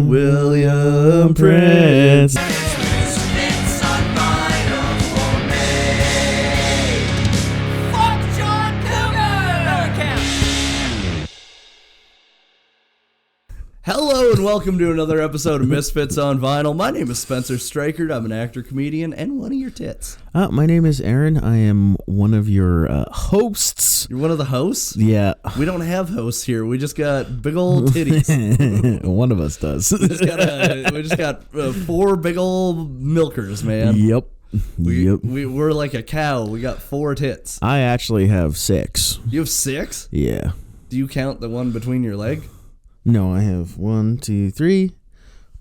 William Prince. Misfits on vinyl for me. Fuck John Cougar! Hello and welcome to another episode of Misfits on Vinyl. My name is Spencer Streichert. I'm an actor, comedian, and one of your tits. My name is Aaron. I am one of your hosts. You're one of the hosts? Yeah. We don't have hosts here. We just got big old titties. One of us does. We just got 4 big old milkers, man. Yep. We're like a cow. We got 4 tits. I actually have 6. You have 6? Yeah. Do you count the one between your leg? No, I have 1, 2, 3.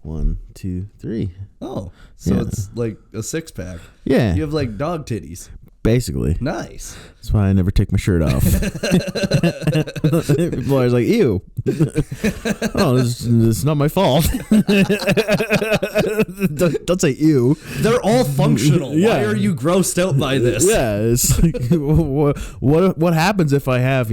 1, 2, 3. Oh, so Yeah. it's like a 6-pack. Yeah. You have like dog titties. Basically. Nice. That's why I never take my shirt off. People are like, ew. Oh, it's not my fault. don't say ew. They're all functional. Yeah. Why are you grossed out by this? Yeah, it's like, what happens if I have,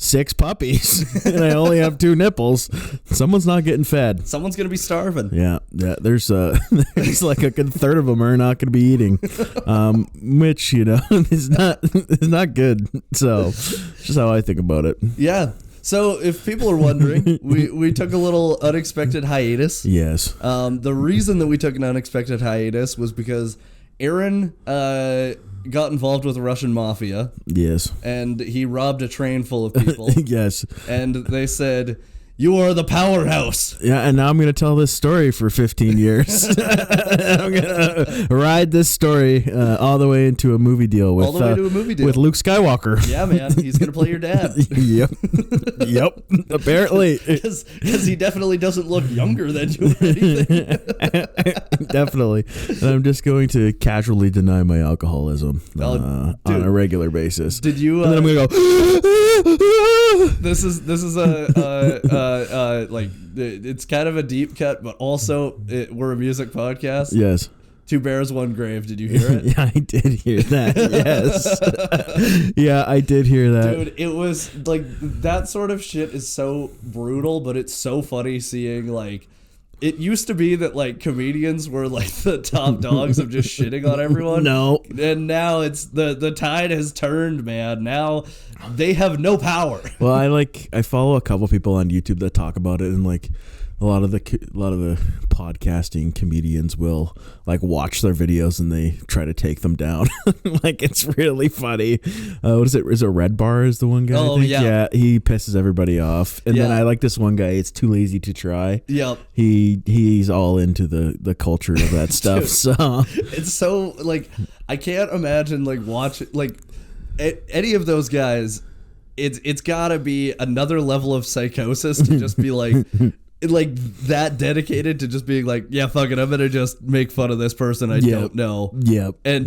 6 puppies and I only have 2 nipples? Someone's not getting fed. Someone's going to be starving. Yeah. There's there's like a good third of them are not going to be eating, which is not good. So, it's just how I think about it. Yeah. So if people are wondering, we took a little unexpected hiatus. Yes. The reason that we took an unexpected hiatus was because Aaron got involved with the Russian mafia. Yes. And he robbed a train full of people. Yes. And they said, "You are the powerhouse." Yeah, and now I'm going to tell this story for 15 years. I'm going to ride this story all the way into a movie deal with with Luke Skywalker. Yeah, man, he's going to play your dad. Yep. Apparently, because he definitely doesn't look younger than you or anything. Definitely. And I'm just going to casually deny my alcoholism on a regular basis. Did you? And then I'm going to go. This is like, it's kind of a deep cut, but also we're a music podcast. Yes. 2 Bears, 1 Grave. Did you hear it? Yeah, I did hear that. Yes. Yeah, I did hear that. Dude, it was like, that sort of shit is so brutal, but it's so funny seeing, like, it used to be that, like, comedians were, like, the top dogs of just shitting on everyone. No. And now it's, the tide has turned, man. Now they have no power. Well, I follow a couple people on YouTube that talk about it, and, like, a lot of the podcasting comedians will, like, watch their videos and they try to take them down. Like, it's really funny. What is it? Is it Red Bar is the one guy? Oh, I think? yeah. Yeah, he pisses everybody off. And then I like this one guy. It's Too Lazy to Try. Yep. He's all into the culture of that stuff. Dude, so it's so, like, I can't imagine, like, watching, like, any of those guys. It's gotta be another level of psychosis to just be like that dedicated to just being like, yeah, fuck it, I'm gonna just make fun of this person I don't know. Yep. And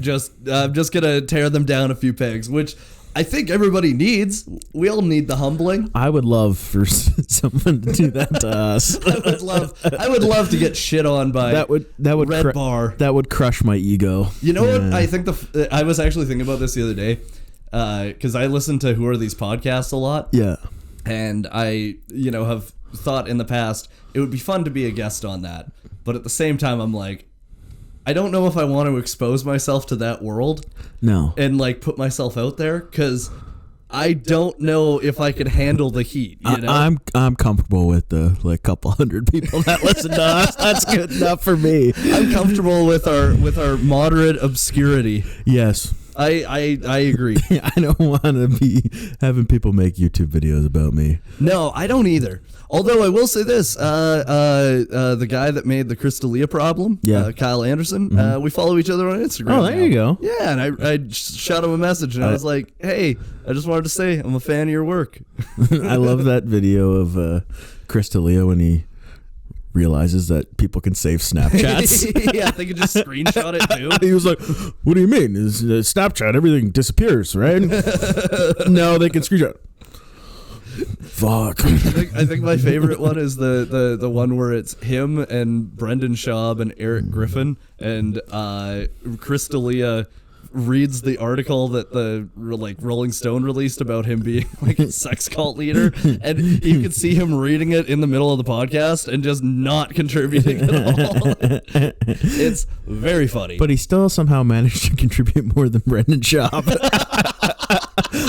I'm just gonna tear them down a few pegs, which I think everybody needs. We all need the humbling. I would love for someone to do that to us. I would love to get shit on by that would Red Bar. That would crush my ego. You know what? I think I was actually thinking about this the other day, because I listen to Who Are These Podcasts a lot. Yeah. And I, have thought in the past it would be fun to be a guest on that, but at the same time I'm like, I don't know if I want to expose myself to that world. No. And, like, put myself out there, because I don't know if I could handle the heat. I'm comfortable with the couple hundred people that listen to us. That's good enough for me. I'm comfortable with our moderate obscurity. Yes. I agree. I don't want to be having people make YouTube videos about me. No, I don't either. Although I will say this, the guy that made the Crystalia problem, Kyle Anderson, we follow each other on Instagram. Oh, there you go. Yeah, and I shot him a message, and I was like, hey, I just wanted to say I'm a fan of your work. I love that video of Crystalia when he realizes that people can save Snapchats. Yeah, they can just screenshot it too. He was like, what do you mean? Is Snapchat, everything disappears, right? No, they can screenshot. Fuck. I think my favorite one is the one where it's him and Brendan Schaub and Eric Griffin, and Crystalia reads the article that the like Rolling Stone released about him being like a sex cult leader, and you could see him reading it in the middle of the podcast and just not contributing at all. It's very funny. But he still somehow managed to contribute more than Brendan Schaub.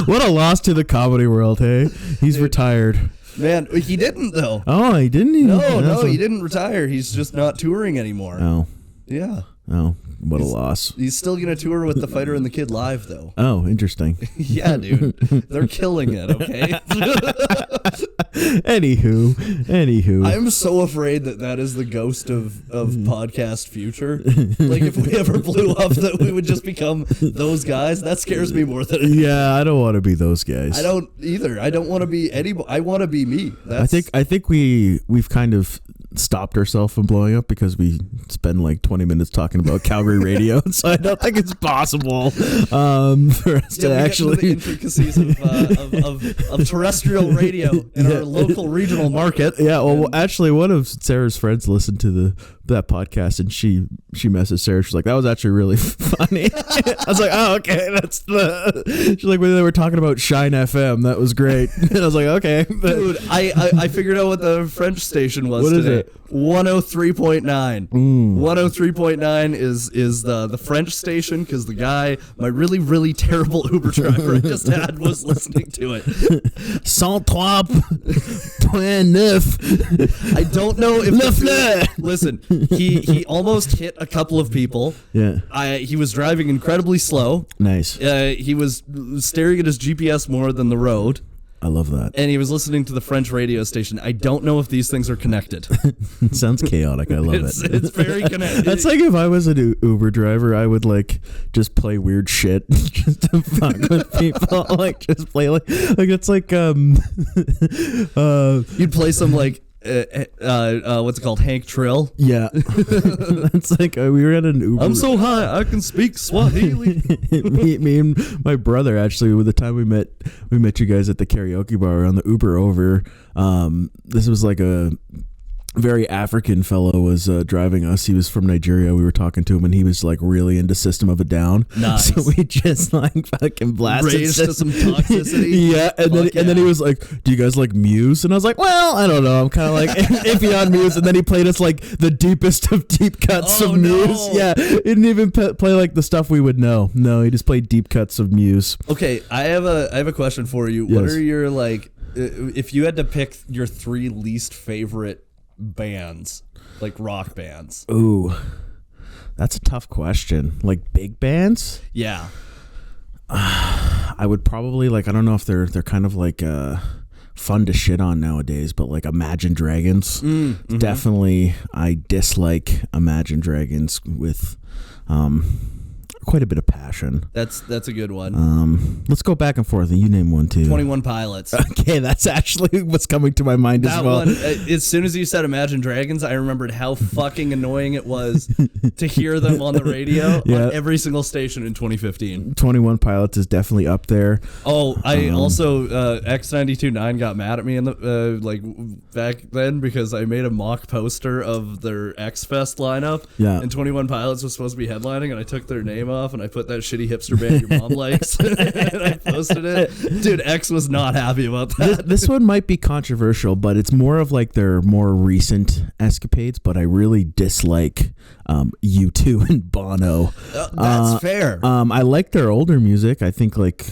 What a loss to the comedy world, hey? He's retired. Man, he didn't though. Oh, he didn't even. No, he didn't retire. He's just not touring anymore. Oh. Yeah. Oh, what a loss. He's still going to tour with The Fighter and the Kid live, though. Oh, interesting. Yeah, dude. They're killing it, okay? Anywho. I'm so afraid that is the ghost of podcast future. Like, if we ever blew up, that we would just become those guys. That scares me more than anything. Yeah, I don't want to be those guys. I don't either. I don't want to be anybody. I want to be me. I think we've kind of stopped ourselves from blowing up because we spend like 20 minutes talking about Calgary radio, so I don't think it's possible for us to actually the intricacies of terrestrial radio in our local regional market. Yeah, well, actually, one of Sarah's friends listened to that podcast, and she messaged Sarah. She's like, "That was actually really funny." I was like, "Oh, okay, that's the." She's like, "When they were talking about Shine FM, that was great." And I was like, "Okay, dude, I figured out what the French station was. What today. Is it? 103.9. 103.9 is the French station, because the guy, my really, really terrible Uber driver I just had, was listening to it. 103.9. I don't know if listen, he almost hit a couple of people. Yeah. He was driving incredibly slow. Nice. He was staring at his GPS more than the road. I love that. And he was listening to the French radio station. I don't know if these things are connected. It sounds chaotic. I love it. It's very connected. That's like if I was an Uber driver, I would like just play weird shit just to fuck with people. Like just play like it's like you'd play some like what's it called, Hank Trill. Yeah. That's like we were at an Uber. I'm so high I can speak Swahili. me and my brother, actually, with the time we met you guys at the karaoke bar on the Uber over. This was like a very African fellow was driving us. He was from Nigeria. We were talking to him, and he was like really into System of a Down. Nice. So we just like fucking blasted raised to some toxicity. Yeah, and then he was like, "Do you guys like Muse?" And I was like, "Well, I don't know. I'm kind of like iffy on Muse." And then he played us like the deepest of deep cuts of Muse. Yeah, he didn't even play like the stuff we would know. No, he just played deep cuts of Muse. Okay, I have a question for you. Yes. What are your like, if you had to pick your 3 least favorite bands, like rock bands? Ooh, that's a tough question. Like big bands? Yeah. I would probably like, I don't know if they're kind of like fun to shit on nowadays, but like Imagine Dragons. Mm-hmm. Definitely I dislike Imagine Dragons with quite a bit of passion. That's a good one. Let's go back and forth. You name one too. 21 Pilots. Okay, that's actually what's coming to my mind as well. That one, as soon as you said Imagine Dragons, I remembered how fucking annoying it was to hear them on the radio on every single station in 2015. 21 Pilots is definitely up there. Oh, I also X92.9 got mad at me in the like back then because I made a mock poster of their X Fest lineup. Yeah. And 21 Pilots was supposed to be headlining, and I took their name off and I put that shitty hipster band Your Mom Likes and I posted it. Dude, X was not happy about that. This one might be controversial, but it's more of like their more recent escapades, but I really dislike U2 and Bono. That's fair. I like their older music. I think like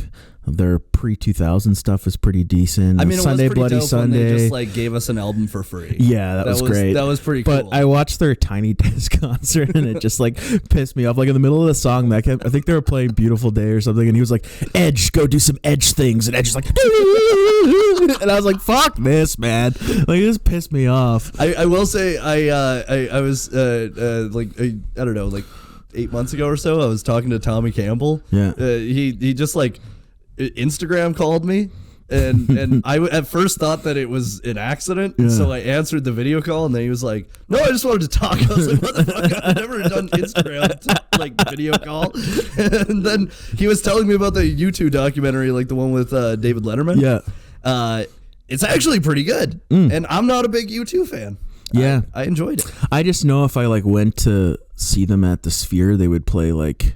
their pre-2000 stuff is pretty decent. I mean, it Sunday was pretty Bloody dope Sunday. when they just like gave us an album for free. Yeah, that was great. That was pretty cool. But I watched their Tiny Desk concert and it just like pissed me off. Like in the middle of the song, I think they were playing Beautiful Day or something, and he was like, "Edge, go do some Edge things," and Edge is like, and I was like, "Fuck this, man!" Like it just pissed me off. I will say I was like I don't know, like 8 months ago or so, I was talking to Tommy Campbell. Yeah. He just like Instagram called me, and I at first thought that it was an accident, so I answered the video call, and then he was like, "No, I just wanted to talk." I was like, "What the fuck? I've never done Instagram like video call." And then he was telling me about the U2 documentary, like the one with David Letterman. Yeah. It's actually pretty good, and I'm not a big U2 fan. Yeah, I enjoyed it. I just know if I like went to see them at the Sphere, they would play like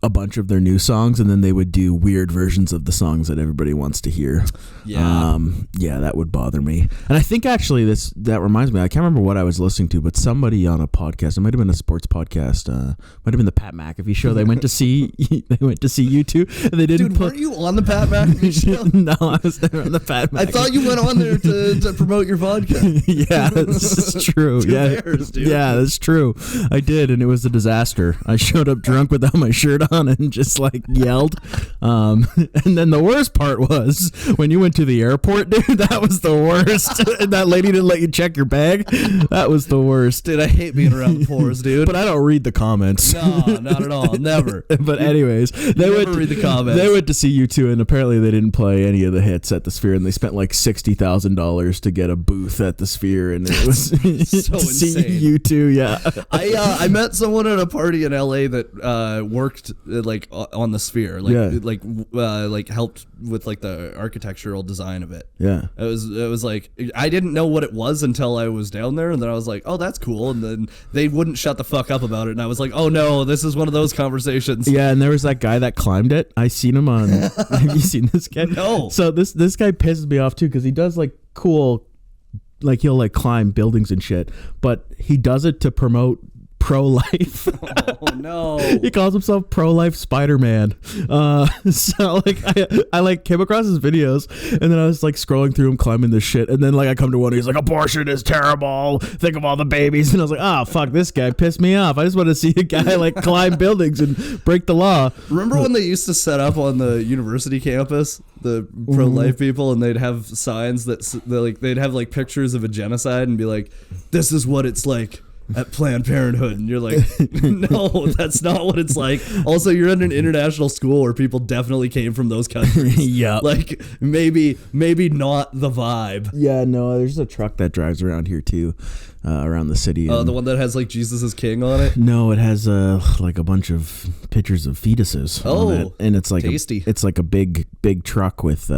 a bunch of their new songs, and then they would do weird versions of the songs that everybody wants to hear. Yeah, that would bother me. And I think actually that reminds me, I can't remember what I was listening to, but somebody on a podcast, it might have been a sports podcast, might have been the Pat McAfee show. They went to see U2, and they didn't. Dude, weren't you on the Pat McAfee show? No, I was there on the Pat McAfee. I thought you went on there to promote your podcast. Yeah, this is true. Yeah, dude. Yeah, that's true. I did, and it was a disaster. I showed up drunk without my shirt on and just like yelled. And then the worst part was when you went to the airport, dude. That was the worst. And that lady didn't let you check your bag. That was the worst. Dude, I hate being around the poors, dude. But I don't read the comments. No, not at all. Never. But anyways, they never read the comments. They went to see U2, and apparently they didn't play any of the hits at the Sphere, and they spent like $60,000 to get a booth at the Sphere, and it was so to insane. see U2. Yeah, I met someone at a party in LA that worked like on the Sphere, like helped with like the architectural design of it. Yeah, it was like I didn't know what it was until I was down there, and then I was like, oh, that's cool, and then they wouldn't shut the fuck up about it, and I was like, oh no, this is one of those conversations. Yeah, and there was that guy that climbed it. I seen him on. Have you seen this guy? No. So this guy pisses me off too because he does like cool, like he'll like climb buildings and shit, but he does it to promote pro-life. Oh no. He calls himself pro-life Spider-Man. So like I like came across his videos, and then I was like scrolling through him climbing this shit, and then like I come to one, he's like, abortion is terrible, think of all the babies, and I was like, oh fuck, this guy pissed me off. I just want to see a guy like climb buildings and break the law. Remember when they used to set up on the university campus, the pro-life people, and they'd have signs that they'd have like pictures of a genocide and be like, this is what it's like at Planned Parenthood, and you're like, no, that's not what it's like. Also, you're in an international school where people definitely came from those countries. Yeah, like maybe not the vibe. Yeah, no, there's a truck that drives around here too, around the city. Oh, the one that has like Jesus is King on it. No, it has like a bunch of pictures of fetuses. Oh, on it. And it's like tasty. It's like a big truck with.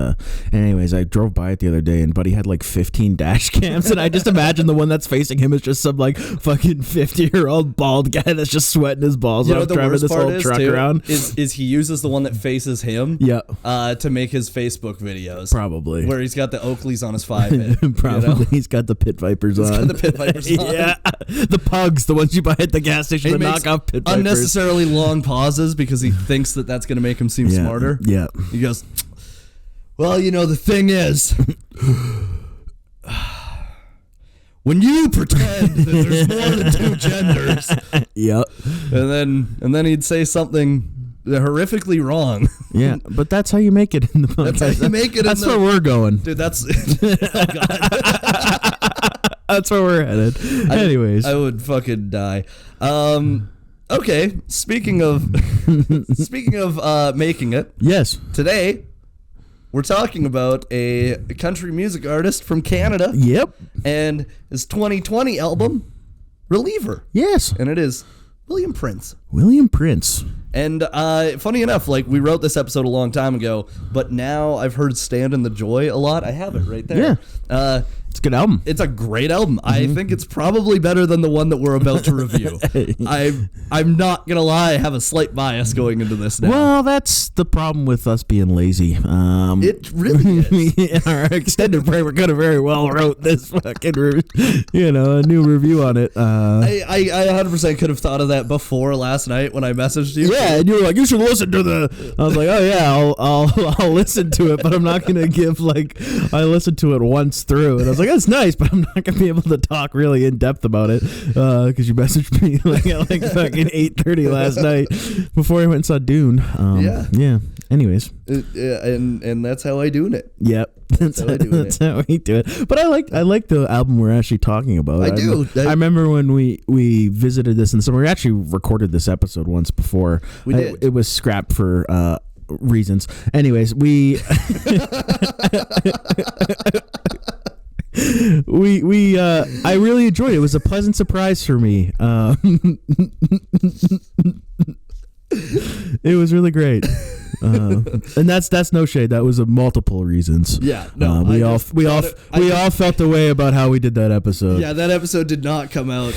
Anyways, I drove by it the other day, and Buddy had like 15 dash cams, and I just imagine the one that's facing him is just some like fucking 50-year-old bald guy that's just sweating his balls off driving this whole truck around. Is he uses the one that faces him? Yeah. To make his Facebook videos. Probably. Where he's got the Oakleys on his 5-hit. Probably. You know? He's got the pit vipers on. He's got the pit vipers on. Yeah. The pugs, the ones you buy at the gas station, the knockoff pit vipers. Unnecessarily long pauses because he thinks that that's going to make him seem smarter. Yeah. He goes, well, you know, the thing is, when you pretend that there's more than two genders, yep, and then he'd say something horrifically wrong. Yeah, but that's how you make it in the podcast. That's how you make it. That's where we're going, dude. That's oh God. That's where we're headed. Anyways, I would fucking die. Okay, speaking of making it. Yes. Today we're talking about a country music artist from Canada. Yep. And his 2020 album, Reliever. Yes. And it is William Prince. William Prince. And funny enough, like we wrote this episode a long time ago, but now I've heard Stand in the Joy a lot. I have it right there. Yeah. It's a good album. It's a great album. I think it's probably better than the one that we're about to review. I'm not gonna lie, I have a slight bias going into this now. Well, that's the problem with us being lazy. It really is. In our extended break, we could have very well wrote this fucking, a new review on it. I 100% could have thought of that before last night when I messaged you. Yeah, and you were like, you should listen to the. I was like, oh yeah, I'll listen to it, but I'm not gonna give I listened to it once through, and I was like, that's nice, but I'm not gonna be able to talk really in depth about it because you messaged me at fucking 8:30 last night before I went and saw Dune. Yeah. Anyways, and that's how I doing it. Yep. That's how we do it. But I like the album we're actually talking about. I do. I remember when we visited this in the summer. We actually recorded this episode once before. We did. It was scrapped for reasons. Anyways, we I really enjoyed it. It was a pleasant surprise for me. It was really great. And that's no shade. That was multiple reasons. Yeah, no. We all felt the way about how we did that episode. Yeah, that episode did not come out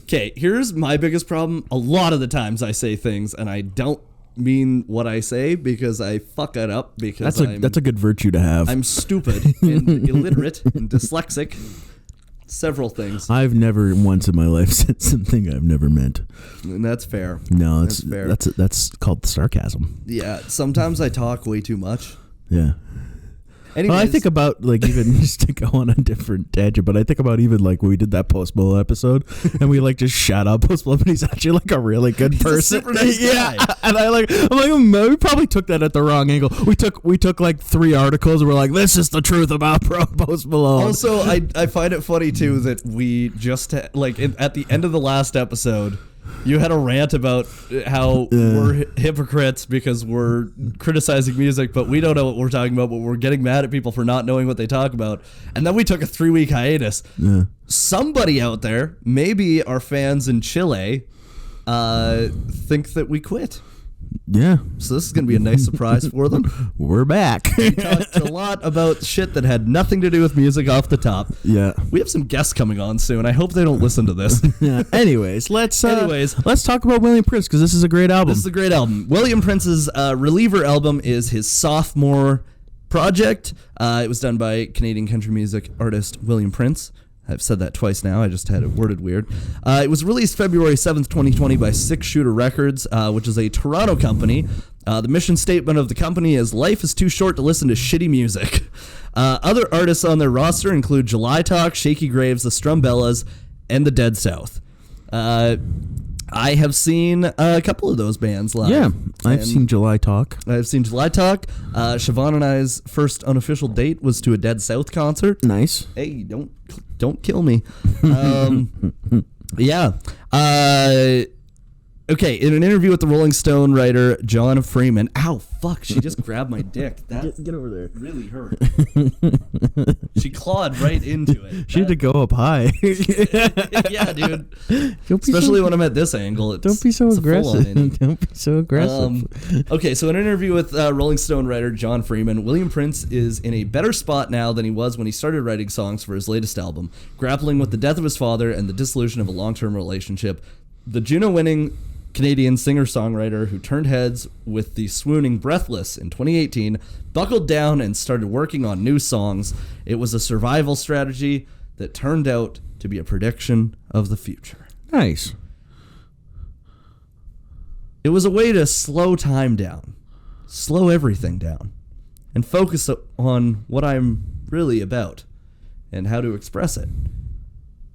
okay, here's my biggest problem. A lot of the times I say things and I don't mean what I say because I fuck it up because That's a good virtue to have. I'm stupid and illiterate and dyslexic. Several things. I've never once in my life said something I've never meant. And that's fair. No, that's fair. That's called sarcasm. Yeah, sometimes I talk way too much. Yeah. Anyways, Well, I think about like even just to go on a different tangent, but I think about even like when we did that Post Malone episode and we like just shout out Post Malone, but he's actually like a really good person. a super nice yeah, guy. and I'm like, we probably took that at the wrong angle. We took like 3 articles and we're like, this is the truth about Post Malone. Also, I find it funny too that we just at the end of the last episode, you had a rant about how we're hypocrites because we're criticizing music, but we don't know what we're talking about, but we're getting mad at people for not knowing what they talk about. And then we took a 3-week hiatus. Yeah. Somebody out there, maybe our fans in Chile, think that we quit. Yeah. So this is going to be a nice surprise for them. We're back. We talked a lot about shit that had nothing to do with music off the top. Yeah. We have some guests coming on soon. I hope they don't listen to this. Yeah. Anyways, let's talk about William Prince because this is a great album. This is a great album. William Prince's Reliever album is his sophomore project. It was done by Canadian country music artist William Prince. I've said that twice now. I just had it worded weird. It was released February 7th, 2020 by Six Shooter Records, which is a Toronto company. The mission statement of the company is, life is too short to listen to shitty music. Other artists on their roster include July Talk, Shaky Graves, the Strumbellas, and the Dead South. I have seen a couple of those bands live. Yeah, I've seen July Talk. I've seen July Talk. Siobhan and I's first unofficial date was to a Dead South concert. Nice. Hey, don't kill me. Yeah. Okay, in an interview with the Rolling Stone writer John Freeman. Ow, fuck, she just grabbed my dick. That Get over there. really hurt. She clawed right into it. She had to go up high. Yeah, dude. Especially when I'm at this angle. Don't be so aggressive. Don't be so aggressive. Okay, so in an interview with Rolling Stone writer John Freeman, William Prince is in a better spot now than he was when he started writing songs for his latest album, grappling with the death of his father and the dissolution of a long-term relationship. The Juno-winning Canadian singer-songwriter who turned heads with the swooning Breathless in 2018 buckled down and started working on new songs. It was a survival strategy that turned out to be a prediction of the future. Nice. It was a way to slow time down, slow everything down, and focus on what I'm really about and how to express it.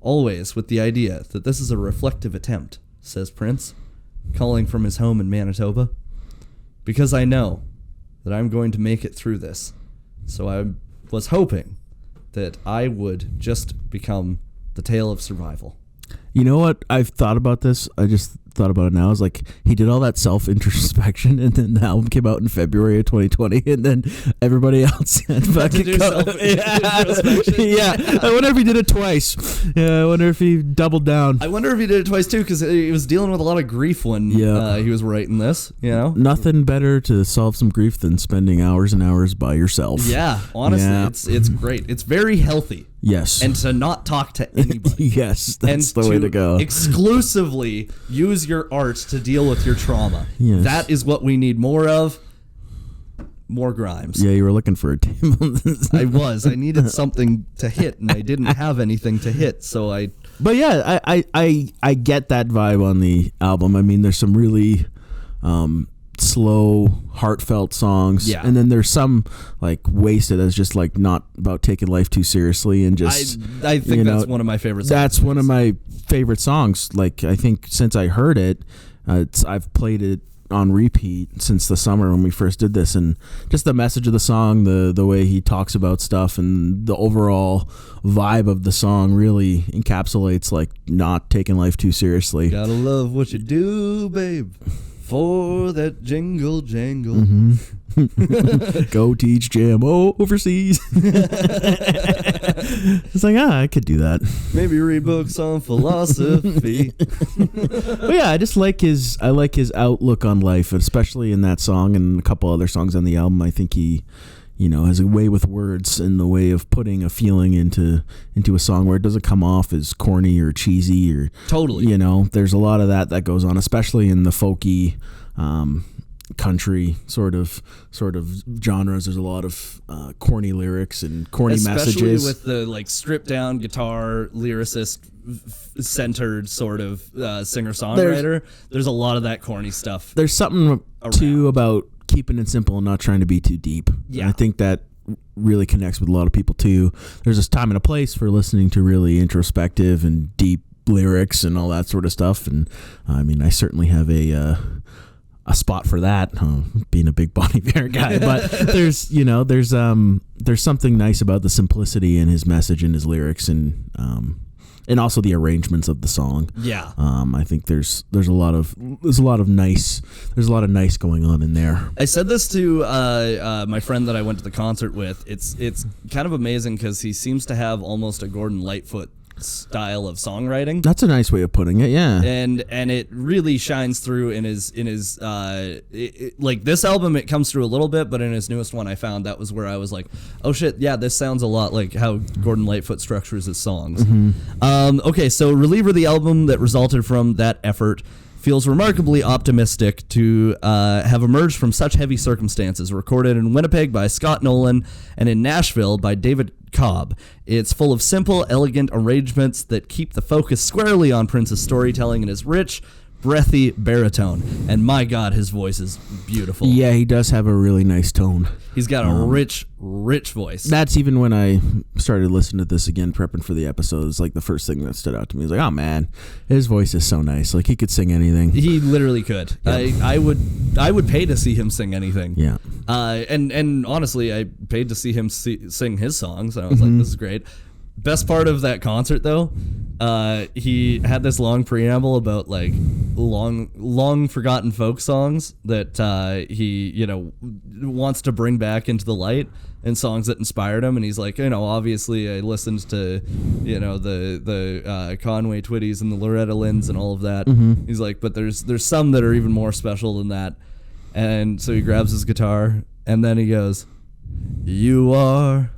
Always with the idea that this is a reflective attempt, says Prince, calling from his home in Manitoba, because I know that I'm going to make it through this. So I was hoping that I would just become the tale of survival. You know what? I've thought about this. I just thought about it now. It's like he did all that self-introspection, and then the album came out in February of 2020, and then everybody else had fucking introspection. Yeah. I wonder if he did it twice. Yeah, I wonder if he doubled down. I wonder if he did it twice too, because he was dealing with a lot of grief when he was writing this. You know, nothing better to solve some grief than spending hours and hours by yourself. Yeah, honestly, it's great. It's very healthy. Yes. And to not talk to anybody. Yes, that's the way to go. Exclusively use your art to deal with your trauma. Yes. That is what we need more of. More Grimes. Yeah, you were looking for a table. I was. I needed something to hit, and I didn't have anything to hit, so I... But yeah, I get that vibe on the album. I mean, there's some really... slow, heartfelt songs, and then there's some like Wasted as just like not about taking life too seriously, and just I think that's one of my favorite songs. That's one of my favorite songs. Like I think since I heard it, I've played it on repeat since the summer when we first did this, and just the message of the song, the way he talks about stuff, and the overall vibe of the song really encapsulates like not taking life too seriously. Gotta love what you do, babe. For that jingle jangle. Mm-hmm. Go teach JMO overseas. It's like, I could do that. Maybe read books on philosophy. But yeah, I like his outlook on life, especially in that song and a couple other songs on the album. I think he, has a way with words and the way of putting a feeling into a song where it doesn't come off as corny or cheesy or totally. There's a lot of that goes on, especially in the folky country sort of genres. There's a lot of corny lyrics and corny Especially messages. with the like stripped down guitar lyricist centered sort of singer songwriter. There's a lot of that corny stuff. There's something too about keeping it simple and not trying to be too deep. Yeah. And I think that really connects with a lot of people too. There's this time and a place for listening to really introspective and deep lyrics and all that sort of stuff. And I mean, I certainly have a spot for that, being a big Bon Iver guy. But there's something nice about the simplicity in his message and his lyrics, and also the arrangements of the song. Yeah. I think there's a lot of nice going on in there. I said this to my friend that I went to the concert with. It's kind of amazing because he seems to have almost a Gordon Lightfoot style of songwriting. That's a nice way of putting it. Yeah. And it really shines through in his like this album. It comes through a little bit, but in his newest one, I found that was where I was like, oh shit, yeah, this sounds a lot like how Gordon Lightfoot structures his songs. Okay, so Reliever, the album that resulted from that effort, feels remarkably optimistic to have emerged from such heavy circumstances. Recorded in Winnipeg by Scott Nolan and in Nashville by David Cobb. It's full of simple, elegant arrangements that keep the focus squarely on Prince's storytelling in his rich, breathy baritone. And my God, his voice is beautiful. Yeah, he does have a really nice tone. He's got a rich voice. That's even when I started listening to this again, prepping for the episode. It's like the first thing that stood out to me. It's like, oh man, his voice is so nice. Like he could sing anything. He literally could. Yeah. I would pay to see him sing anything. Yeah. And honestly, I paid to see him sing his songs. And I was like, this is great. Best part of that concert, though, he had this long preamble about like long forgotten folk songs that he wants to bring back into the light, and songs that inspired him. And he's like, obviously I listened to the Conway Twitties and the Loretta Lynn's and all of that. He's like, but there's some that are even more special than that. And so he grabs his guitar and then he goes, "You are."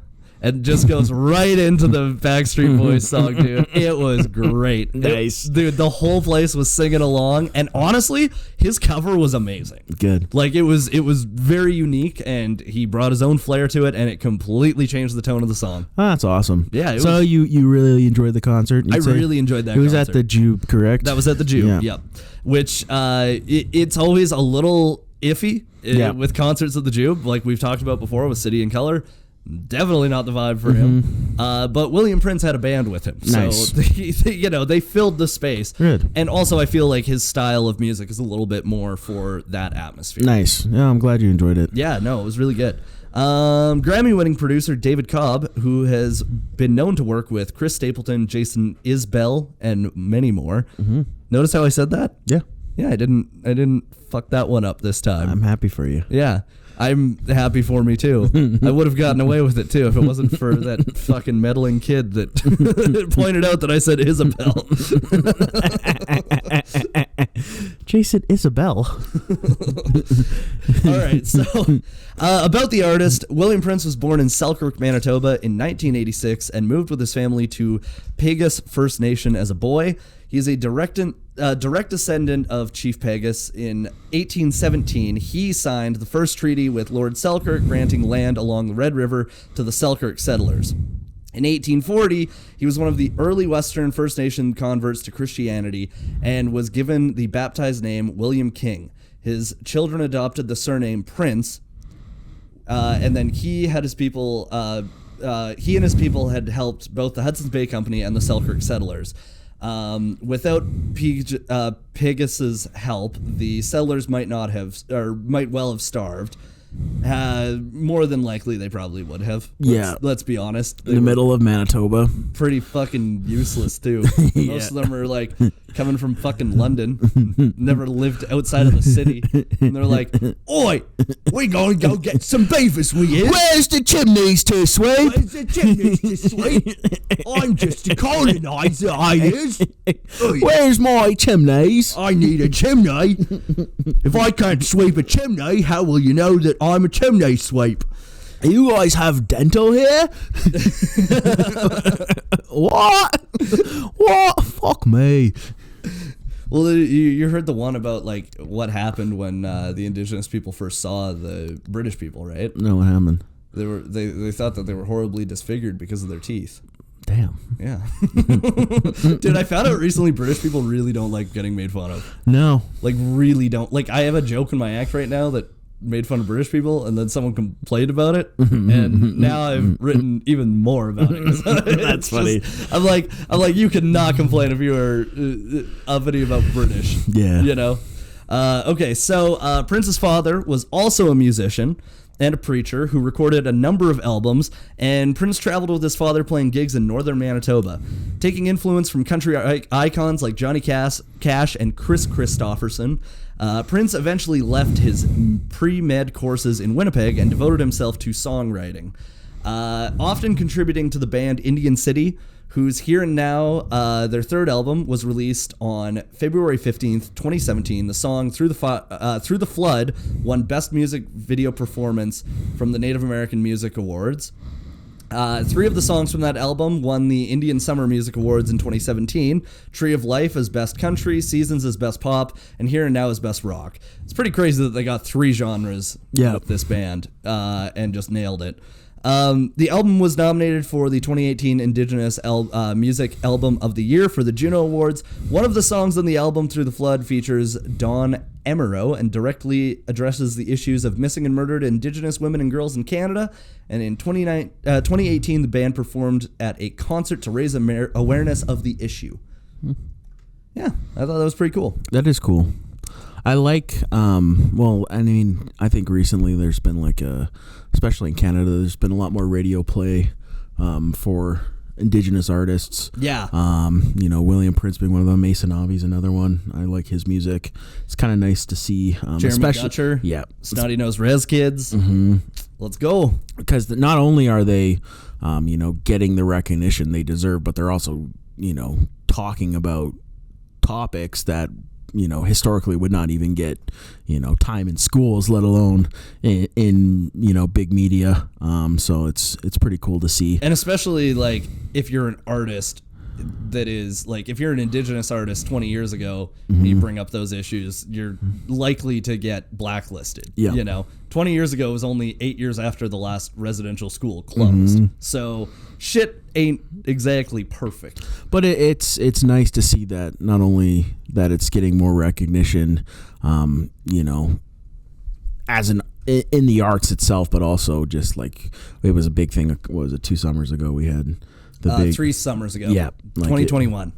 And just goes right into the Backstreet Boys song, dude. It was great. Nice. Dude, the whole place was singing along. And honestly, his cover was amazing. Good. Like, it was very unique, and he brought his own flair to it, and it completely changed the tone of the song. Oh, that's awesome. Yeah. So you really enjoyed the concert? I really enjoyed that concert. It was at the Jube, correct? That was at the Jube, Yeah. yep. Which, it's always a little iffy with concerts at the Jube, like we've talked about before with City and Color. Definitely not the vibe for him. But William Prince had a band with him. Nice. So, they filled the space. Good. And also, I feel like his style of music is a little bit more for that atmosphere. Nice. Yeah, I'm glad you enjoyed it. Yeah, no, it was really good. Grammy-winning producer David Cobb, who has been known to work with Chris Stapleton, Jason Isbell, and many more. Notice how I said that? Yeah. Yeah, I didn't fuck that one up this time. I'm happy for you. Yeah. I'm happy for me too. I would have gotten away with it too if it wasn't for that fucking meddling kid that pointed out that I said Isabel. Jason Isabel. All right, so about the artist, William Prince was born in Selkirk, Manitoba in 1986 and moved with his family to Pegus First Nation as a boy. He is a direct descendant of Chief Pegus. In 1817, he signed the first treaty with Lord Selkirk, granting land along the Red River to the Selkirk settlers. In 1840, he was one of the early Western First Nation converts to Christianity and was given the baptized name William King. His children adopted the surname Prince, and then he and his people had helped both the Hudson's Bay Company and the Selkirk settlers. Without Pegus's help, the settlers might well have starved. More than likely, they probably would have. Let's be honest. In the middle of Manitoba. Pretty fucking useless too. Most of them are like coming from fucking London, never lived outside of the city, and they're like, "Oi, we gonna go get some beavers, we is. Where's the chimneys to sweep? Where's the chimneys to sweep? I'm just a colonizer, I is. Where's my chimneys? I need a chimney. If I can't sweep a chimney, how will you know that I'm a chimney sweep? You guys have dental here? What? Fuck me. Well, you heard the one about like what happened when the indigenous people first saw the British people, right? No, what happened? They thought that they were horribly disfigured because of their teeth. Damn. Yeah. Dude, I found out recently British people really don't like getting made fun of. No. Like, really don't. Like, I have a joke in my act right now that made fun of British people, and then someone complained about it, and now I've written even more about it. That's funny. I'm like, you cannot complain if you are uppity about British. Yeah. You know? Okay, so Prince's father was also a musician and a preacher who recorded a number of albums, and Prince traveled with his father playing gigs in northern Manitoba. Taking influence from country icons like Johnny Cash and Chris Christopherson, Prince eventually left his pre-med courses in Winnipeg and devoted himself to songwriting, often contributing to the band Indian City, whose Here and Now, their third album, was released on February 15th, 2017. The song Through the Flood won Best Music Video Performance from the Native American Music Awards. 3 of the songs from that album won the Indian Summer Music Awards in 2017. Tree of Life as Best Country, Seasons as Best Pop, and Here and Now as Best Rock. It's pretty crazy that they got 3 genres with this band and just nailed it. The album was nominated for the 2018 Indigenous Music Album of the Year for the Juno Awards. One of the songs on the album, Through the Flood, features Dawn Emero and directly addresses the issues of missing and murdered Indigenous women and girls in Canada. And in 2018, the band performed at a concert to raise awareness of the issue. Yeah, I thought that was pretty cool. That is cool. I like, I think recently there's been especially in Canada, there's been a lot more radio play for Indigenous artists. Yeah. William Prince being one of them, Mason Avi's another one. I like his music. It's kind of nice to see. Jeremy Gutcher. Yeah. Snotty Nose Rez Kids. Mm-hmm. Let's go. Because not only are they, getting the recognition they deserve, but they're also, talking about topics that historically would not even get, time in schools, let alone in big media. So it's pretty cool to see. And especially like if you're an artist that is like, if you're an Indigenous artist 20 years ago, and you bring up those issues, you're likely to get blacklisted. Yeah. 20 years ago was only 8 years after the last residential school closed. So shit ain't exactly perfect. But it's nice to see that not only that it's getting more recognition, as in the arts itself, but also just like it was a big thing. What was it, 2 summers ago we had the big 3 summers ago. Yeah, 2021.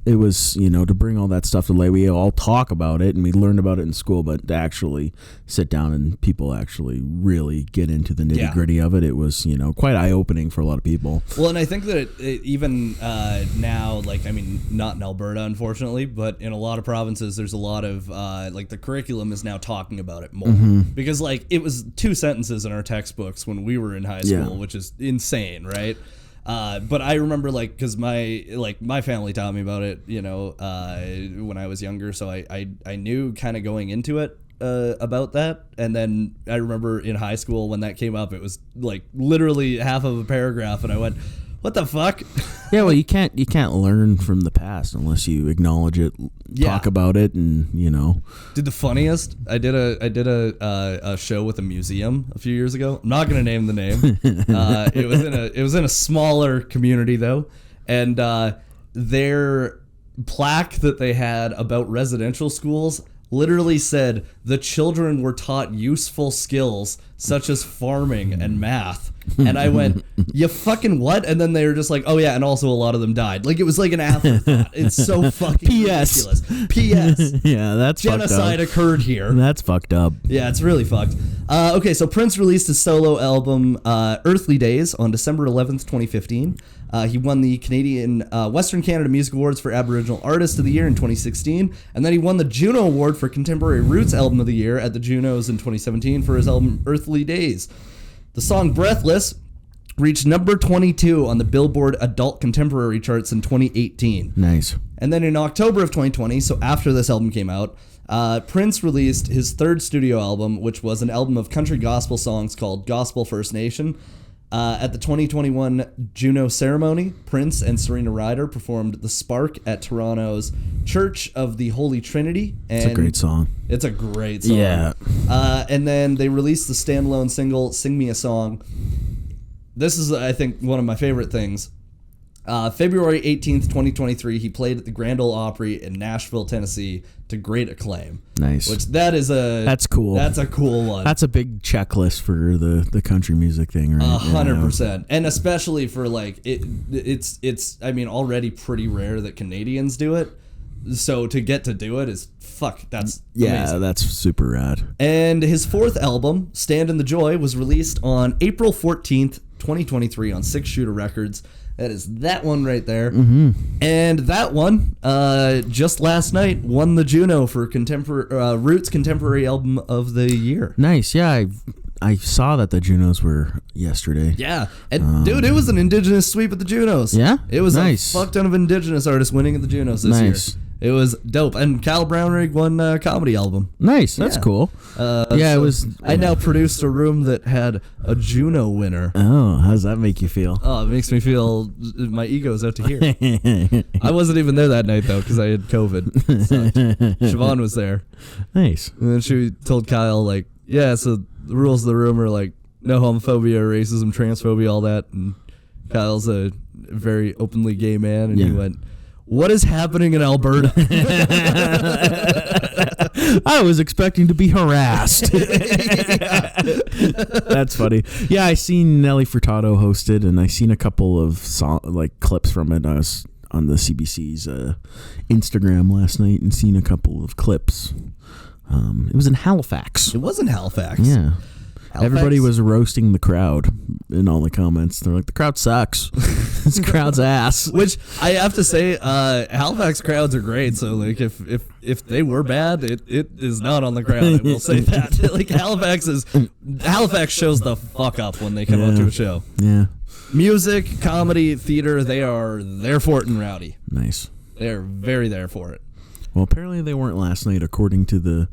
It was to bring all that stuff to light. We all talk about it and we learned about it in school, but to actually sit down and people actually really get into the nitty gritty of it, it was quite eye opening for a lot of people. Well, and I think that it even now, not in Alberta unfortunately, but in a lot of provinces, there's a lot of the curriculum is now talking about it more because it was 2 sentences in our textbooks when we were in high school, which is insane, right? But I remember because my family taught me about it, when I was younger. So I knew kind of going into it, about that. And then I remember in high school when that came up, it was literally half of a paragraph. And I went, what the fuck? Yeah. Well, you can't learn from the past unless you acknowledge it, talk about it. And, Did the funniest, I did a show with a museum a few years ago. I'm not going to name the name. It was in a smaller community though. And, their plaque that they had about residential schools literally said the children were taught useful skills such as farming and math. And I went, you fucking what? And then they were just like, oh yeah, and also a lot of them died. It was like an afterthought. It's so fucking ridiculous. P.S. Yeah, that's genocide occurred here. That's fucked up. Yeah, it's really fucked. Okay, so Prince released his solo album Earthly Days on December 11th, 2015. He won the Canadian Western Canada Music Awards for Aboriginal Artist of the Year in 2016, and then he won the Juno Award for Contemporary Roots Album of the Year at the Junos in 2017 for his album Earthly Days. The song Breathless reached number 22 on the Billboard Adult Contemporary charts in 2018. Nice. And then in October of 2020, so after this album came out, Prince released his third studio album, which was an album of country gospel songs called Gospel First Nation. At the 2021 Juno ceremony, Prince and Serena Ryder performed The Spark at Toronto's Church of the Holy Trinity. And It's a great song. It's a great song. Yeah. And then they released the standalone single, Sing Me a Song. This is, I think, one of my favorite things. February 18th, 2023, he played at the Grand Ole Opry in Nashville, Tennessee to great acclaim. Nice. Which that's cool. That's a cool one. That's a big checklist for the country music thing, right? 100%. And especially for like it's I mean already pretty rare that Canadians do it. So to get to do it is that's amazing. That's super rad. And his fourth album, Stand in the Joy, was released on April 14th, 2023 on 6 Shooter Records. That is that one right there. Mm-hmm. And that one, just last night, won the Juno for Roots Contemporary Album of the Year. Nice. Yeah, I saw that the Junos were yesterday. Yeah. And, dude, it was an Indigenous sweep at the Junos. Yeah? It was nice. a fuck ton of Indigenous artists winning at the Junos this year. It was dope. And Kyle Brownrigg won Comedy Album. Nice. That's cool. It was... I now produced a room that had a Juno winner. Oh, how does that make you feel? Oh, it makes me feel... My ego's out to here. I wasn't even there that night, though, because I had COVID. Siobhan was there. Nice. And then she told Kyle, like, yeah, so the rules of the room are, like, no homophobia, racism, transphobia, all that. And Kyle's a very openly gay man, and he went... What is happening in Alberta? I was expecting to be harassed. That's funny. Yeah, I seen Nelly Furtado hosted, and I seen a couple of clips from it. I was on the CBC's Instagram last night and seen a couple of clips. It was in Halifax. It was in Halifax. Yeah. Halifax? Everybody was roasting the crowd in all the comments. They're like, the crowd sucks. This crowd's ass. Which I have to say, Halifax crowds are great. So like, if they were bad, it is not on the crowd. I will say that. Like Halifax shows the fuck up when they come out to a show. Yeah. Music, comedy, theater, they are there for it and rowdy. Nice. They are very there for it. Well, apparently they weren't last night, according to the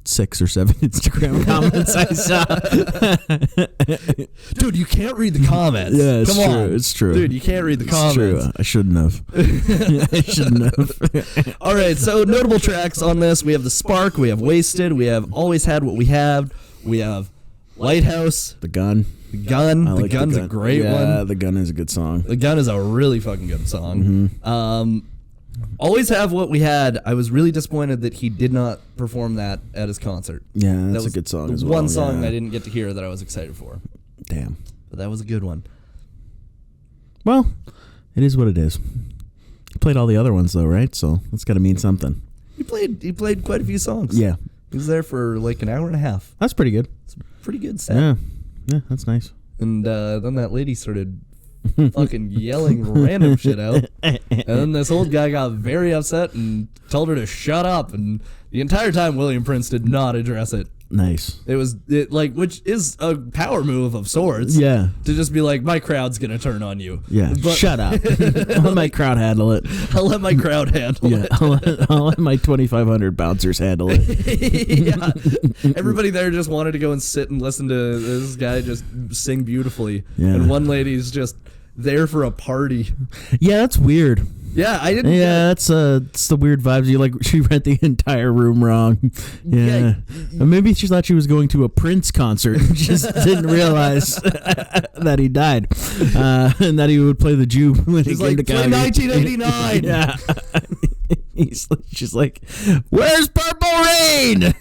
6 or 7 Instagram comments I saw. Dude, you can't read the comments. Yeah, it's Come true. on. It's true. Dude, you can't read the comments. True. I shouldn't have. I shouldn't have. All right, so notable tracks on this. We have The Spark. We have Wasted. We have Always Had What We Have. We have Lighthouse. The Gun. The Gun. I The like Gun's the gun. a great one. Yeah, The Gun is a good song. The Gun is a really fucking good song. Mm-hmm. Always Have What We Had. I was really disappointed that he did not perform that at his concert. Yeah, That that's was a good song the as well. one song yeah. I didn't get to hear that I was excited for. Damn. But that was a good one. Well, it is what it is. He played all the other ones though, right? So that's got to mean something. He played quite a few songs. Yeah. He was there for like an hour and a half. That's pretty good. It's a pretty good set. Yeah. Yeah, that's nice. And then that lady started fucking yelling random shit out. And then this old guy got very upset and told her to shut up. And the entire time, William Prince did not address it. Nice. Which is a power move of sorts. Yeah. To just be like, my crowd's going to turn on you. Yeah. But Shut up. I'll let my crowd handle it. I'll let my crowd handle Yeah. it. I'll let my 2,500 bouncers handle it. Yeah. Everybody there just wanted to go and sit and listen to this guy just sing beautifully. Yeah. And one lady's just there for a party. Yeah, that's weird. Yeah, I didn't. Yeah, it's the weird vibes. She read the entire room wrong. Yeah. Maybe she thought she was going to a Prince concert and just didn't realize that he died. And that he would play the Jew when he He's came like, to play Calgary. 1989. Yeah. She's like, where's Purple Rain?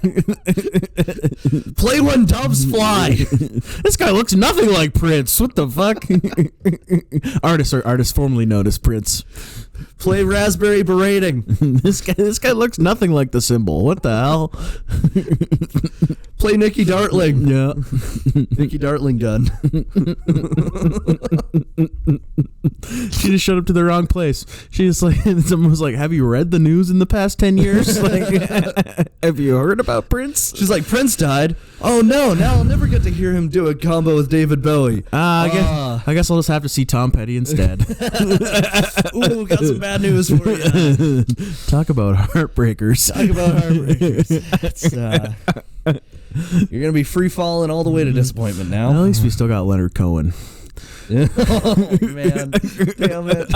Play When Doves Fly. This guy looks nothing like Prince. What the fuck? Artist formerly known as Prince. Play Raspberry Berating. This guy looks nothing like the symbol. What the hell? Play Nicky Dartling. Yeah. Nicky Dartling gun. She just showed up to the wrong place. She just like, someone was like, have you read the news in the past 10 years? Like, have you heard about Prince? She's like, Prince died. Oh no, now I'll never get to hear him do a combo with David Bowie. I guess I'll just have to see Tom Petty instead. Ooh, got some bad news for you. Talk about heartbreakers. Talk about heartbreakers. You're gonna be free falling all the way to disappointment now. At least we still got Leonard Cohen. Oh man, damn it!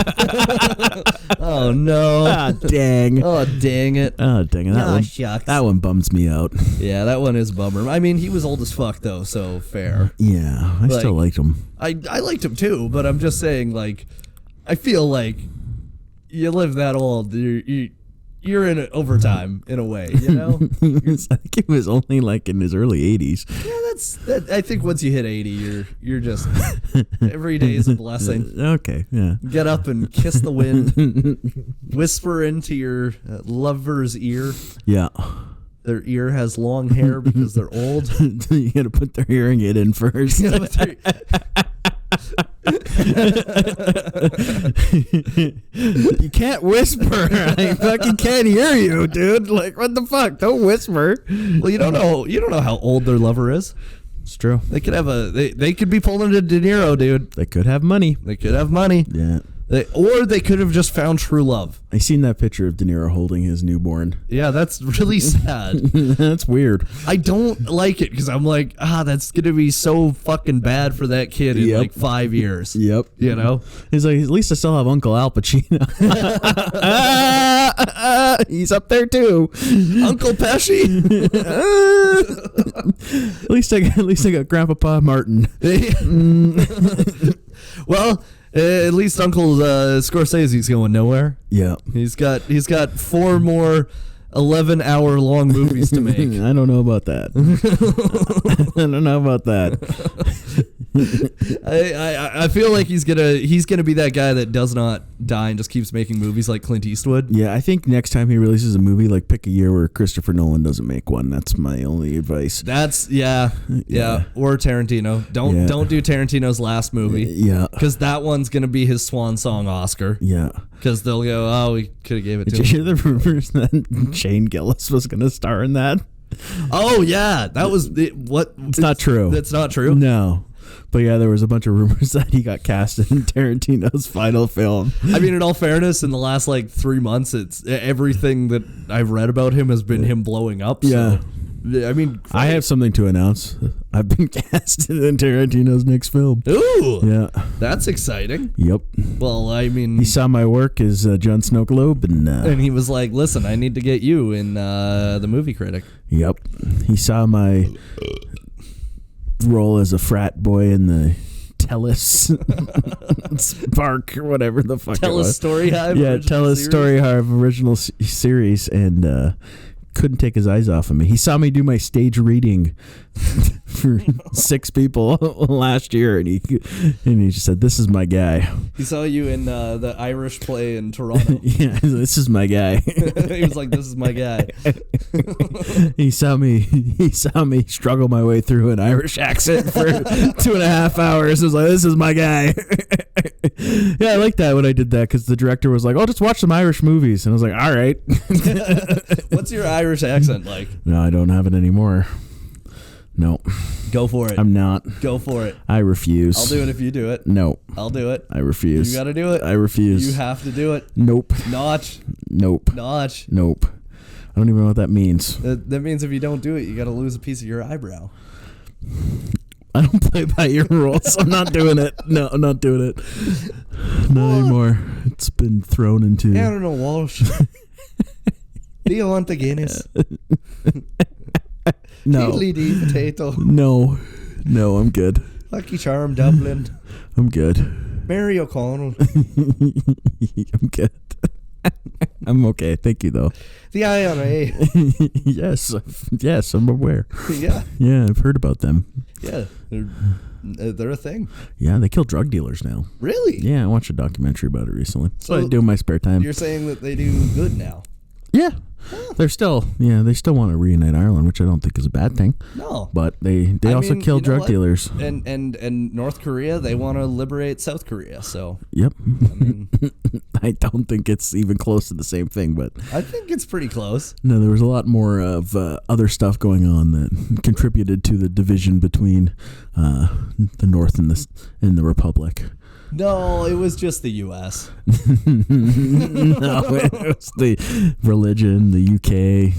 Oh no! Ah, dang! Oh dang it! Oh, dang it! Shucks. That one bums me out. Yeah, that one is a bummer. I mean, he was old as fuck though, so fair. Yeah, I still liked him. I liked him too, but I'm just saying, like, I feel like you live that old, you're in it overtime in a way, you know. I think he was only like in his early 80s. Yeah, that. I think once you hit 80, you're just every day is a blessing. Okay, yeah. Get up and kiss the wind, whisper into your lover's ear. Yeah. Their ear has long hair because they're old. You gotta put their hearing aid in first. You can't whisper. I fucking can't hear you, dude. Like, what the fuck? Don't whisper. Well, you don't know how old their lover is. It's true. They could have they could be pulling a De Niro, dude. They could have money. They could have money. Yeah. Or they could have just found true love. I seen that picture of De Niro holding his newborn. Yeah, that's really sad. That's weird. I don't like it because I'm like, that's gonna be so fucking bad for that kid in like 5 years. Yep. You know? He's like, at least I still have Uncle Al Pacino. He's up there too. Uncle Pesci. At least I got Grandpapa Martin. Well, at least Uncle Scorsese's going nowhere. Yeah. He's got 4 more 11-hour long movies to make. I don't know about that. I don't know about that. I feel like he's gonna be that guy that does not die and just keeps making movies like Clint Eastwood. Yeah, I think next time he releases a movie, like pick a year where Christopher Nolan doesn't make one. That's my only advice. That's yeah. Or Tarantino. Don't do Tarantino's last movie. Yeah, because that one's gonna be his swan song Oscar. Yeah, because they'll go, oh, we could have gave it to him. Did you hear the rumors that Shane Gillis was gonna star in that? Oh yeah, that was what? It's not true. That's not true. No. But yeah, there was a bunch of rumors that he got cast in Tarantino's final film. I mean, in all fairness, in the last like 3 months, it's everything that I've read about him has been him blowing up. Yeah. So, I mean, I have something to announce. I've been cast in Tarantino's next film. Ooh. Yeah. That's exciting. Yep. Well, I mean, he saw my work as Jon Snow Globe, and he was like, "Listen, I need to get you in the Movie Critic." Yep. He saw my role as a frat boy in the Tellus Spark or whatever the fuck it was. Tellus Story Hive. Yeah, Tellus Story Hive original series, and couldn't take his eyes off of me. He saw me do my stage reading for 6 people last year, and he just said, "This is my guy." He saw you in the Irish play in Toronto. Yeah, this is my guy. He was like, "This is my guy." He saw me struggle my way through an Irish accent for 2.5 hours. He was like, "This is my guy." Yeah, I like that when I did that, because the director was like, "Oh, just watch some Irish movies," and I was like, "All right." What's your Irish accent like? No, I don't have it anymore. No. Go for it. I'm not. Go for it. I refuse. I'll do it if you do it. No. I'll do it. I refuse. You gotta do it. I refuse. You have to do it. Nope. Notch. Nope. Notch. Nope. I don't even know what that means. That means if you don't do it, you gotta lose a piece of your eyebrow. I don't play by your rules. I'm not doing it. No, I'm not doing it. Not anymore. It's been thrown into... Aaron Walsh. Do you want the Guinness? No. Diddly-dee potato. No. No, I'm good. Lucky Charm Dublin. I'm good. Mary O'Connell. I'm good. I'm okay. Thank you, though. The IRA. Yes, I'm aware. Yeah. Yeah, I've heard about them. Yeah. They're a thing. Yeah, they kill drug dealers now. Really? Yeah, I watched a documentary about it recently. So That's what I do in my spare time. You're saying that they do good now? Yeah. They still want to reunite Ireland, which I don't think is a bad thing. No. But they also kill drug dealers. And North Korea, they want to liberate South Korea, so. Yep. I mean, I don't think it's even close to the same thing, but I think it's pretty close. no, there was a lot more of other stuff going on that contributed to the division between the North and the Republic. No, it was just the U.S. No, it was the religion, the UK.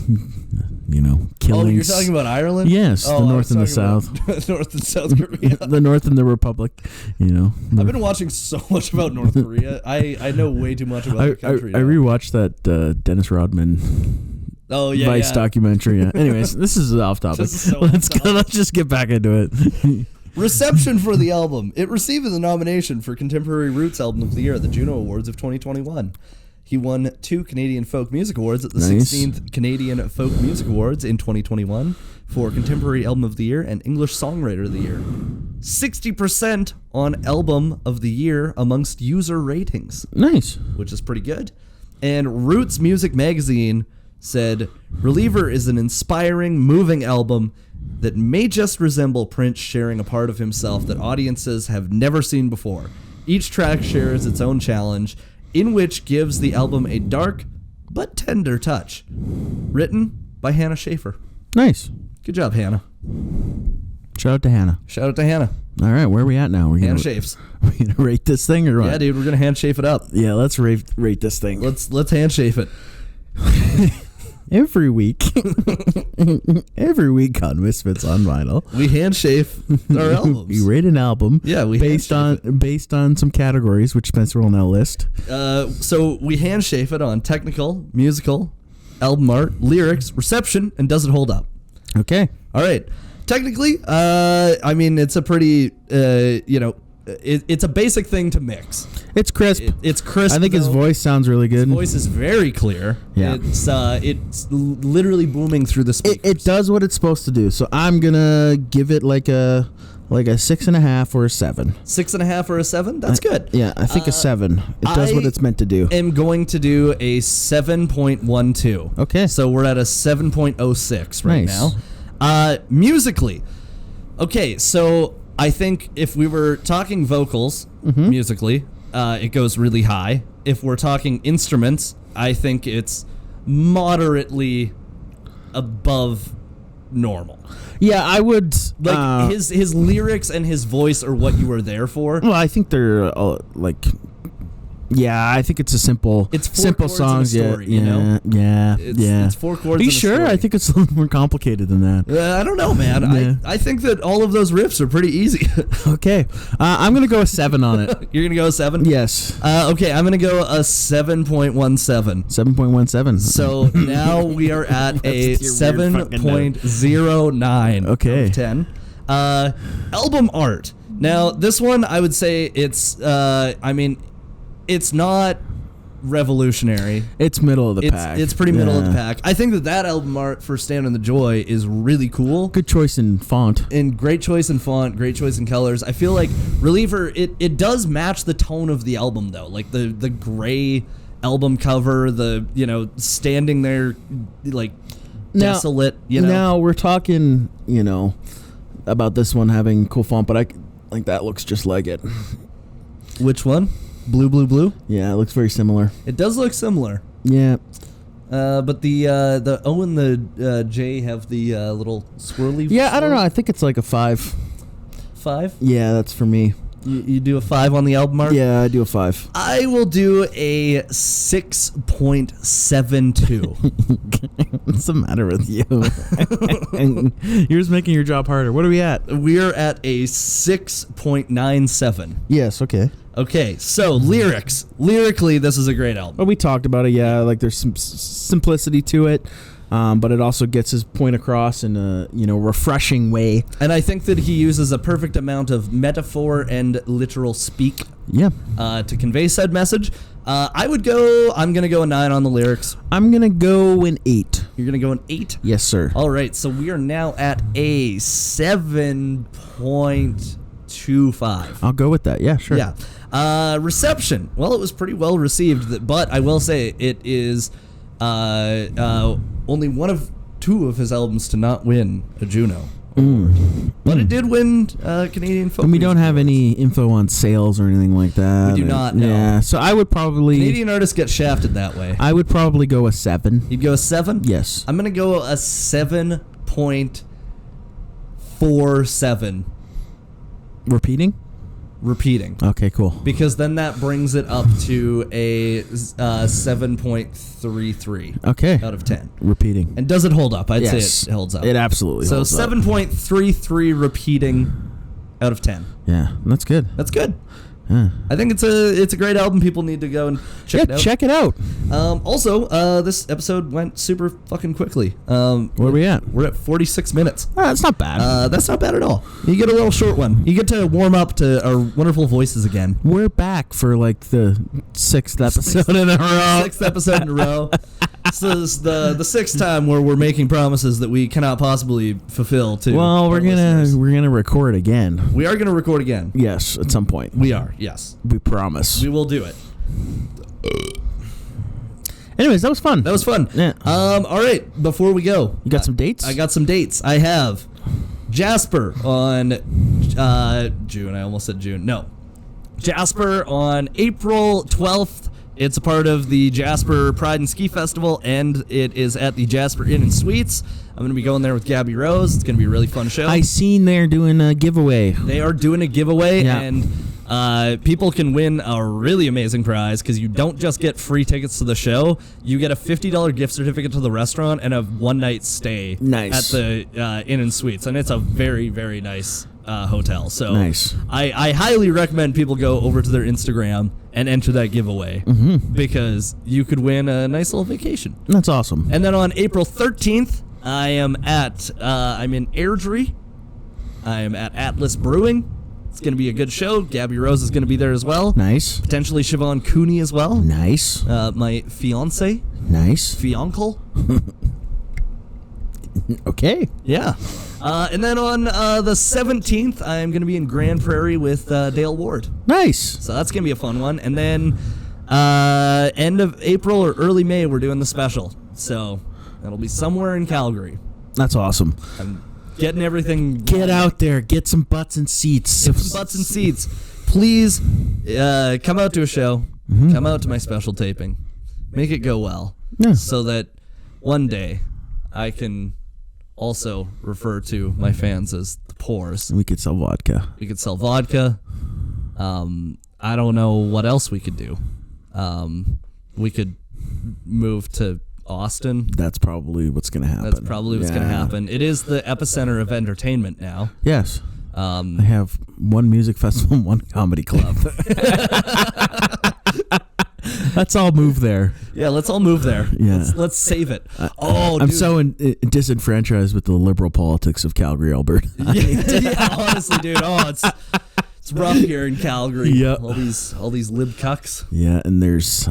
killings. Oh, you're talking about Ireland? Yes, the North and the South. North and South Korea. The North and the Republic. I've been watching so much about North Korea. I know way too much about the country. I rewatched that Dennis Rodman. Vice documentary. Yeah. Anyways, this is off topic. Let's just get back into it. Reception for the album. It received the nomination for Contemporary Roots Album of the Year at the Juno Awards of 2021. He won 2 Canadian Folk Music Awards at the 16th Canadian Folk Music Awards in 2021 for Contemporary Album of the Year and English Songwriter of the Year. 60% on Album of the Year amongst user ratings. Nice. Which is pretty good. And Roots Music Magazine said, Reliever is an inspiring, moving album that may just resemble Prince sharing a part of himself that audiences have never seen before. Each track shares its own challenge, in which gives the album a dark but tender touch. Written by Hannah Schaefer. Nice. Good job, Hannah. Shout out to Hannah. Shout out to Hannah. All right, where are we at now? We're Hannah Shafes. We're gonna rate this thing or what? Yeah, dude, we're gonna hand shape it up. Yeah, let's rate this thing. Let's hand shape it. Every week on Misfits on Vinyl, we hand shape our albums. We rate an album. Yeah, we based on some categories, which Spencer will now list. So we hand shape it on technical, musical, album art, lyrics, reception, and does it hold up? Okay. All right. Technically, I mean, it's a pretty, it's a basic thing to mix. It's crisp. It's crisp. I think his voice sounds really good. His voice is very clear. Yeah. It's literally booming through the speakers. It does what it's supposed to do. So I'm gonna give it like a 6.5 or a 7. 6.5 or a 7? That's good. Yeah, I think a 7. It does what it's meant to do. I'm going to do a 7.12. Okay. So we're at a 7.06 right now. Musically. Okay, so I think if we were talking vocals musically, it goes really high. If we're talking instruments, I think it's moderately above normal. Yeah, I would like his lyrics and his voice are what you were there for. Well, I think they're yeah, I think it's a simple songs. Story, yeah. It's 4 chords. Are you sure? I think it's a little more complicated than that. I don't know, man. Yeah. I think that all of those riffs are pretty easy. Okay, I'm gonna go a 7 on it. You're gonna go a 7? Yes. Okay, I'm gonna go a 7.17. 7.17. So now we are at a 7.09. Okay. Of 10. Album art. Now this one, I would say it's. It's not revolutionary. It's middle of the pack. It's pretty middle of the pack. I think that album art for Stand in the Joy is really cool. Good choice in font. And great choice in font, great choice in colors. I feel like Reliever, it does match the tone of the album though. Like the gray album cover, standing there like desolate, Now we're talking, about this one having cool font, but I think that looks just like it. Which one? Blue? Yeah, it looks very similar. It does look similar. Yeah. But the O and the J have the little swirly. Yeah, I don't know. I think it's like a 5. 5? Yeah, that's for me. You do a 5 on the album art? Yeah, I do a 5. I will do a 6.72. What's the matter with you? You're just making your job harder. What are we at? We're at a 6.97. Yes, okay. Okay, so lyrics. Lyrically, this is a great album. Well, we talked about it, yeah. Like, there's some simplicity to it, but it also gets his point across in a, refreshing way. And I think that he uses a perfect amount of metaphor and literal speak to convey said message. I'm going to go a 9 on the lyrics. I'm going to go an 8. You're going to go an 8? Yes, sir. All right, so we are now at a 7.25. I'll go with that. Yeah, sure. Yeah. Reception. Well, it was pretty well received, but I will say it is only one of 2 of his albums to not win a Juno. But it did win Canadian Folk. And we don't have any info on sales or anything like that. We do not, no. Yeah, so I would probably... Canadian artists get shafted that way. I would probably go a 7. You'd go a 7? Yes. I'm going to go a 7.47. Repeating? repeating. Okay, cool. Because then that brings it up to a 7.33 Okay. out of 10. Repeating. And does it hold up? I'd Yes. say it holds up. It absolutely So holds up. 7.33 repeating out of 10. Yeah, that's good. That's good. Yeah. I think it's a great album. People need to go and check it out. Check it out. Also, this episode went super fucking quickly. Where are we at? We're at 46 minutes. That's not bad. That's not bad at all. You get a little short one. You get to warm up to our wonderful voices again. We're back for like the 6th episode in a row. 6th episode in a row. So this is the 6th time where we're making promises that we cannot possibly fulfill. To Well, our we're listeners. gonna record again. We are gonna record again. Yes, at some point. We are. Yes, We promise. we will do it. Anyways, that was fun. That was fun. Yeah. All right. Before we go, You got some dates? I got some dates. I have Jasper on June. I almost said June. No. Jasper on April 12th. It's a part of the Jasper Pride and Ski Festival, and it is at the Jasper Inn and Suites. I'm going to be going there with Gabby Rose. It's going to be a really fun show. I seen they're doing a giveaway. They are doing a giveaway, Yeah. and people can win a really amazing prize because you don't just get free tickets to the show. You get a $50 gift certificate to the restaurant and a one-night stay Nice. at the Inn and Suites, and it's a very, very nice hotel. So Nice. I highly recommend people go over to their Instagram and enter that giveaway because you could win a nice little vacation. That's awesome. And then on April 13th, I am I'm in Airdrie. I am at Atlas Brewing. It's going to be a good show. Gabby Rose is going to be there as well. Nice. Potentially Siobhan Cooney as well. Nice. My fiance, Nice. fiancé. Okay. Yeah. And then on the 17th, I'm going to be in Grand Prairie with Dale Ward. Nice. So that's going to be a fun one. And then end of April or early May, we're doing the special. So that'll be somewhere in Calgary. That's awesome. I'm getting everything. Get out there. Get some butts and seats. Get some butts and seats. Please come out to a show. Come out to my special taping. Make it go well. Yeah. So that one day I can also refer to my fans as the Poors. We could sell vodka. We could sell vodka. I don't know what else we could do. We could move to Austin. That's probably what's going to happen. That's probably what's going to Yeah. happen. It is the epicenter of entertainment now. Yes. I have one music festival and one comedy club. Let's all move there. Yeah, let's all move there. Yeah. Let's save it. I'm dude. so disenfranchised with the liberal politics of Calgary, Alberta. Yeah, honestly, dude. Oh, it's rough here in Calgary. Yeah. All these lib cucks. Yeah, and there's,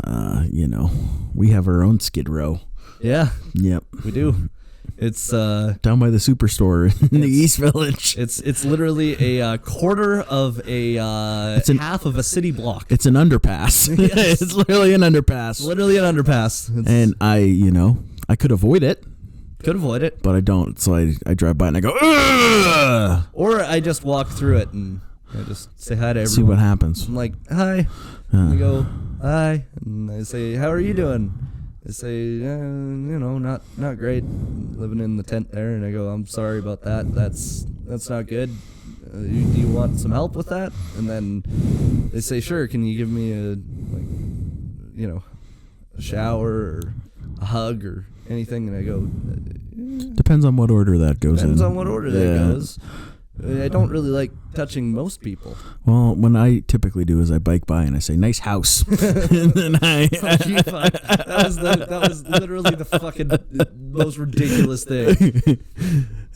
we have our own Skid Row. Yeah, Yep. we do. It's Down by the Superstore in the East Village. it's literally a quarter of a half of a city block. It's an underpass. Yes. It's literally an underpass. Literally an underpass. And I could avoid it, Could avoid it, but I don't. So I drive by and I go, ugh! or I just walk through it and I just say hi to everyone. See what happens. I'm like, hi. And I go, hi, and I say, how are you doing? They say, not great, living in the tent there. And I go, I'm sorry about that. That's not good. Do you want some help with that? And then they say, sure. Can you give me a shower or a hug or anything? And I go, Depends on what order that goes in. depends on what order that Yeah. goes. I don't really like touching most people. Well, what I typically do is I bike by and I say, nice house. And then That was literally the fucking most ridiculous thing.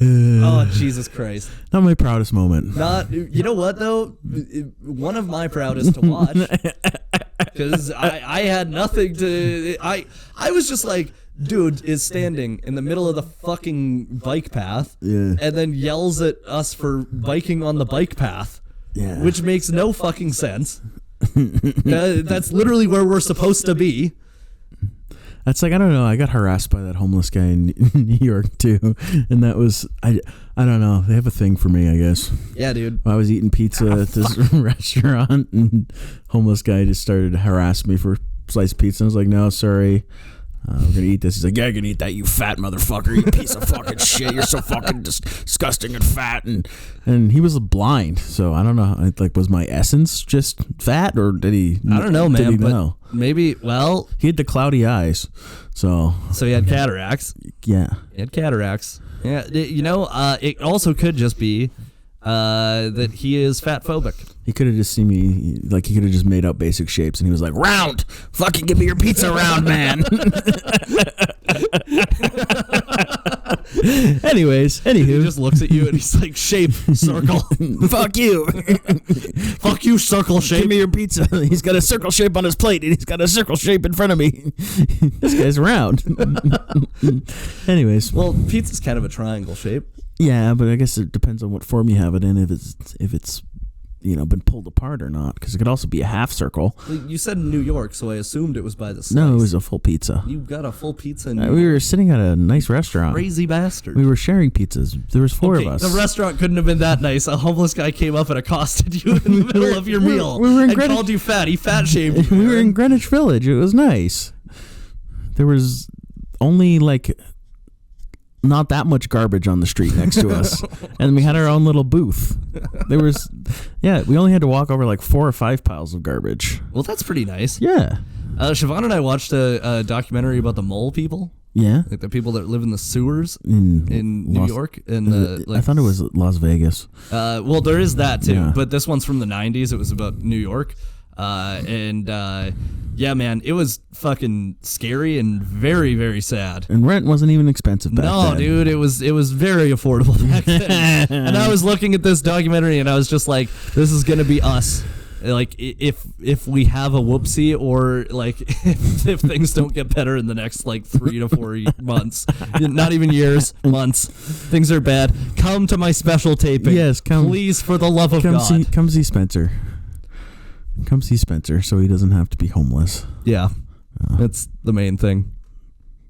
Oh, Jesus Christ. Not my proudest moment. You know what, though? One of my proudest to watch. Because I had nothing to... I was just like... Dude is standing in the middle of the fucking bike path and then yells at us for biking on the bike path, which makes no fucking sense. That's literally where we're supposed to be. That's like, I don't know. I got harassed by that homeless guy in New York too, and that was I don't know. They have a thing for me, I guess. Yeah, dude. I was eating pizza at this restaurant, and homeless guy just started to harass me for sliced pizza. I was like, no, sorry. we're gonna eat this. He's like, yeah, you're gonna eat that, you fat motherfucker, you piece of fucking shit. You're so fucking disgusting and fat. And he was blind, so I don't know. Like, was my essence just fat, or did he? I don't know, man. Did he but know? Maybe. Well, He had the cloudy eyes, so he had cataracts. yeah. He had cataracts. Yeah, it also could just be that he is fat phobic. He could have just seen me, like, he could have just made up basic shapes, and he was like, round! Fucking give me your pizza round, man! Anyways, He anywho. just looks at you and he's like, shape, circle. Fuck you! Fuck you, circle Give shape. me your pizza. He's got a circle shape on his plate, and he's got a circle shape in front of me. This guy's round. Anyways. Well, pizza's kind of a triangle shape. Yeah, but I guess it depends on what form you have it in, if it's been pulled apart or not, because it could also be a half circle. You said New York, so I assumed it was by the slice. No, it was a full pizza. You got a full pizza in We were sitting at a nice restaurant. Crazy bastard. We were sharing pizzas. There was four of us. The restaurant couldn't have been that nice. A homeless guy came up and accosted you in the middle of your meal we were in and Greenwich- called you fat. He fat shamed you. We were in Greenwich Village. It was nice. There was only not that much garbage on the street next to us, and we had our own little booth. We only had to walk over 4 or 5 piles of garbage. Well, that's pretty nice. Yeah. Siobhan and I watched a documentary about the mole people, Yeah. like the people that live in the sewers In New York. And I thought it was Las Vegas. well, there is that too, Yeah. but this one's from the 90s. It was about New York. Yeah, man, it was fucking scary and very, very sad. And rent wasn't even expensive back then. No, dude, it was very affordable back then. And I was looking at this documentary and I was just like, this is gonna be us. Like, if we have a whoopsie, or if things don't get better in the next 3 to 4 months, not even years, months, things are bad. Come to my special taping. Yes, come. Please, for the love of God. Come see Spencer. Come see Spencer so he doesn't have to be homeless. Yeah, that's the main thing.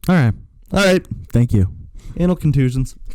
All right. All right, Thank you. anal contusions.